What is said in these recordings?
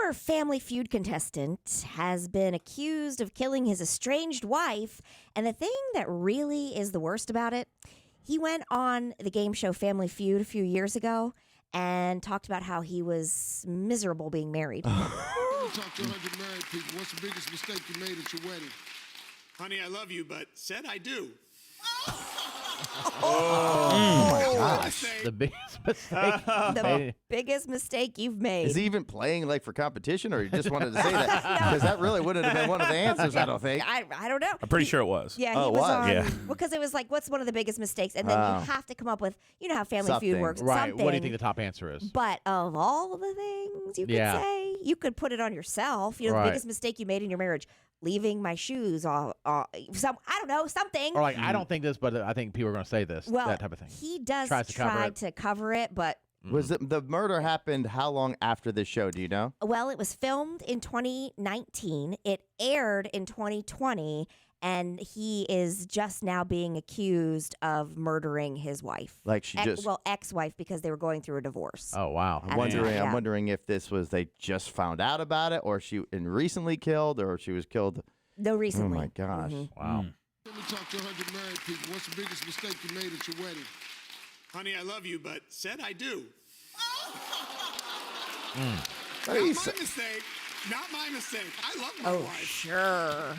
former Family Feud contestant has been accused of killing his estranged wife. And the thing that really is the worst about it, he went on the game show Family Feud a few years ago and talked about how he was miserable being married. Talk to 100 married people. What's the biggest mistake you made at your wedding? Honey, I love you, but said I do. Oh my gosh. The biggest mistake. The biggest mistake you've made. Is he even playing like for competition, or he just wanted to say that? Because that really wouldn't have been one of the answers, I don't think. I don't know. I'm pretty sure it was. Yeah, Oh, he was what? on. Yeah. Because it was like, what's one of the biggest mistakes? And then you have to come up with, you know how Family Something. Feud works. Right. Something. What do you think the top answer is? But of all the things you could say, you could put it on yourself. You know, Right. the biggest mistake you made in your marriage, leaving my shoes I don't know, something. Or like, I don't think this, but I think people are going to say this. Well, that type of thing. he does Tries to cover try it. to cover it, but Was the murder happened how long after this show? Do you know? well, it was filmed in 2019. It aired in 2020, and he is just now being accused of murdering his wife. Like she just. ex-wife, because they were going through a divorce. Oh, wow. I'm wondering- I'm Yeah. wondering if this was they just found out about it, or she recently killed, or she was killed. No, recently. Oh my gosh! Wow. Let me talk to 100 married people. What's the biggest mistake you made at your wedding? Honey, I love you, but said I do. What Not he my say? mistake. Not my mistake. I love my Oh, wife. sure.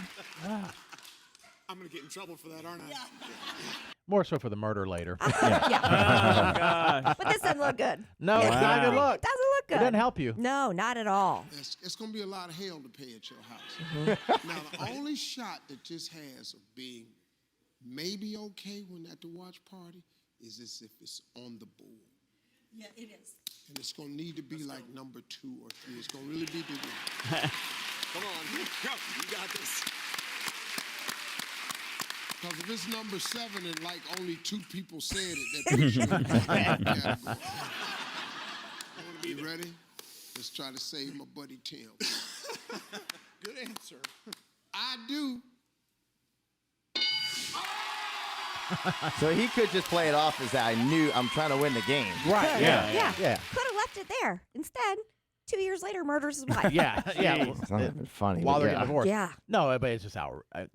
I'm going to get in trouble for that, aren't I? More so for the murder later. Yeah. But this doesn't look good. No, it's not a good look. It doesn't look good. It doesn't help you. No, not at all. It's going to be a lot of hell to pay at your house. Now, the only shot that this has of being maybe okay when at the watch party is as if it's on the board. Yeah, it is. And it's going to need to be like number 2 or 3. It's going to really be big. Come on. Go. You got this. Because if it's number 7 and like only 2 people said it, that puts you in the category. You ready? Let's try to save my buddy Tim. Good answer. I do. So he could just play it off as I'm trying to win the game. Right. Yeah. Yeah. Could have left it there. Instead, 2 years later, murders his wife. Yeah. Yeah. It's not even funny. While but they're yeah. getting divorced. Yeah. No, but it's just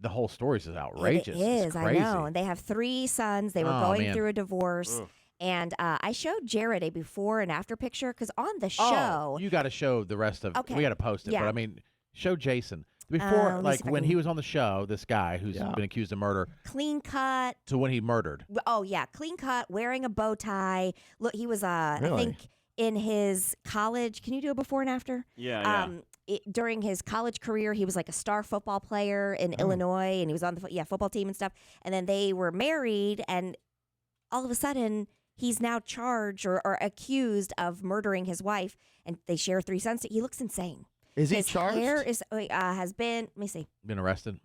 the whole story is just outrageous. It is, It's I crazy. know. And they have 3 sons. They were Oh, going man. through a divorce. And I showed Jared a before and after picture because on the Oh, show. you got to show the rest of. Okay. We got to post it, Yeah. but I mean, show Jason before, let me like see if I when can- he was on the show. This guy who's been accused of murder, Clean cut. to when he murdered. Oh, yeah. Clean cut, wearing a bow tie. Look, he was, I Really? think, in his college. Can you do a before and after? Yeah. During his college career, he was like a star football player in Illinois, and he was on the football team and stuff. And then they were married, and all of a sudden, he's now charged or accused of murdering his wife, and they share 3 sons. He looks insane. Is he His charged? hair is has been. Let me see. Been arrested.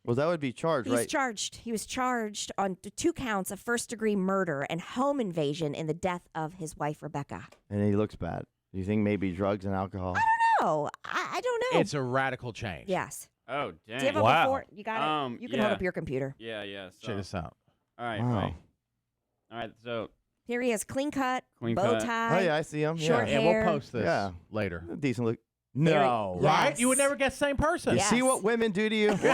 Well, that would be charged, He's right? charged. He was charged on 2 counts of first-degree murder and home invasion in the death of his wife Rebecca. And he looks bad. Do you think maybe drugs and alcohol? No, I don't know. It's a radical change. Yes. Oh, Do you have dang. a Wow. before? You got it. You can hold yeah. up your computer. Yeah. So, Check this out. all right, Wow. right. All right, so Here he is, clean cut, Clean bow cut. tie. Oh yeah, I see him. Short Yeah, And hair. we'll post this Yeah. later. decent look. Very- No, Yeah. Right? Yes. You would never guess the same person. You Yes. see what women do to you? Please.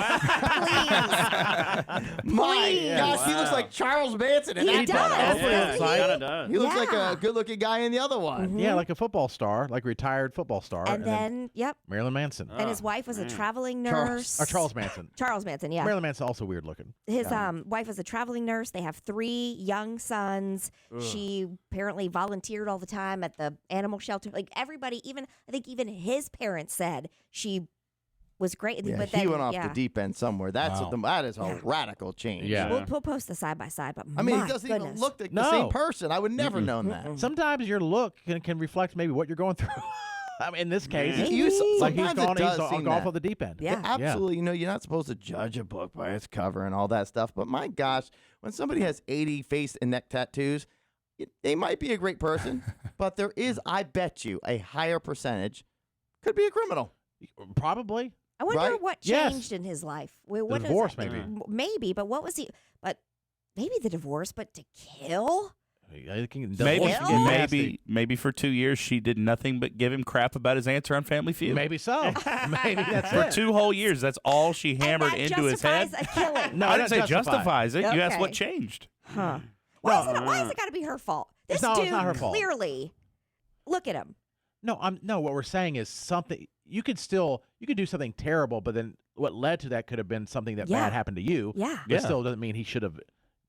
My Please. gosh, he looks Wow. like Charles Manson in He that does. one. yeah, Doesn't he he? kind of does. He looks like Yeah. a good-looking guy in the other one. Yeah, like a football star, like a retired football star. And then, yep. Marilyn Manson. And his wife was a man. traveling Charles- nurse. Or Charles Manson. Charles Manson, yeah. Marilyn Manson also weird looking. His wife was a traveling nurse. They have 3 young sons. She apparently volunteered all the time at the animal shelter. Like everybody, I think even his parents said she was great. Yeah, but he then, went off the deep end somewhere. That's Wow. that is a Yeah. radical change. Yeah. We'll post the side by side, but I mean, my he doesn't goodness. even look like No. the same person. I would never known that. Sometimes your look can reflect maybe what you're going through. I mean, in this case, Maybe. like he's sometimes gone, it does he's seem gone off that. of the deep end. Yeah. Absolutely. You know, you're not supposed to judge a book by its cover and all that stuff. But my gosh, when somebody has 80 face and neck tattoos, they might be a great person, but there is, I bet you, a higher percentage could be a criminal. Probably. I wonder Right? what Yes. changed in his life. What The does divorce, that- maybe. Maybe, but what was he? But maybe the divorce, but to kill? Maybe for 2 years she did nothing but give him crap about his answer on Family Feud. Maybe so. Maybe that's For it. 2 whole years, that's all she hammered and that into his head. justifies a killing. No, I it didn't say doesn't justify. justifies it. You asked Okay. what changed. Huh. Why has it got to be her fault? This No, dude it's not her fault. clearly, look at him. No, what we're saying is something you could do something terrible, but then what led to that could have been something that Yeah. bad happened to you. Yeah. It still doesn't mean he should have.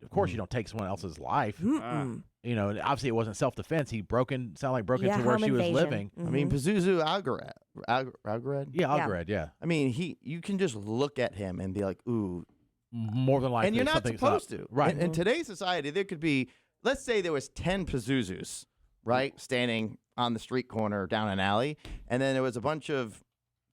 Of course, you don't take someone else's life. Mm-mm. You know, and obviously it wasn't self-defense. He broke into where home she was invasion. living. I mean, Pazuzu Algarad. Yeah, Algarad, yeah. I mean, you can just look at him and be like, ooh. More than likely, And you're not something's supposed up. to. Right. In today's society, there could be, let's say there was 10 Pazuzus, right, standing on the street corner down an alley, and then there was a bunch of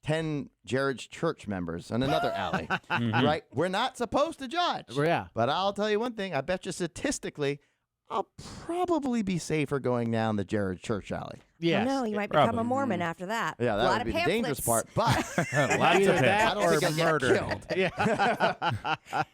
10 Jared's church members in another alley, right? We're not supposed to judge. Yeah. But I'll tell you one thing. I bet you statistically, I'll probably be safer going down the Jared church alley. Yes. Oh, no, you might become Probably. a Mormon after that. Yeah, a that lot would of be the dangerous pamphlets. part. But Lots Either of that I don't or think I'd get murder. killed. Yeah.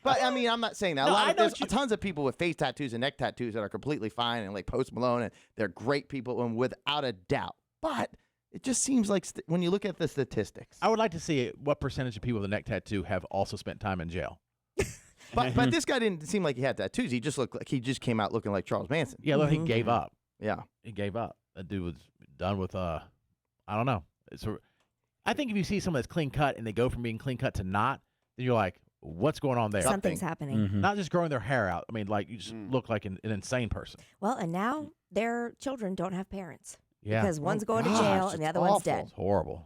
But I mean, I'm not saying that. No, I know There's what you- tons of people with face tattoos and neck tattoos that are completely fine, and like Post Malone, and they're great people, and without a doubt. But it just seems like when you look at the statistics. I would like to see what percentage of people with a neck tattoo have also spent time in jail. But this guy didn't seem like he had tattoos. He just looked like he just came out looking like Charles Manson. Yeah, look, he gave up. Yeah. He gave up. That dude was done with I don't know. I think if you see someone that's clean cut and they go from being clean cut to not, then you're like, what's going on there? Something's happening. Not just growing their hair out. I mean, like you just look like an insane person. Well, and now their children don't have parents Yeah. because one's going to gosh, jail it's and the other one's awful. dead. It's horrible.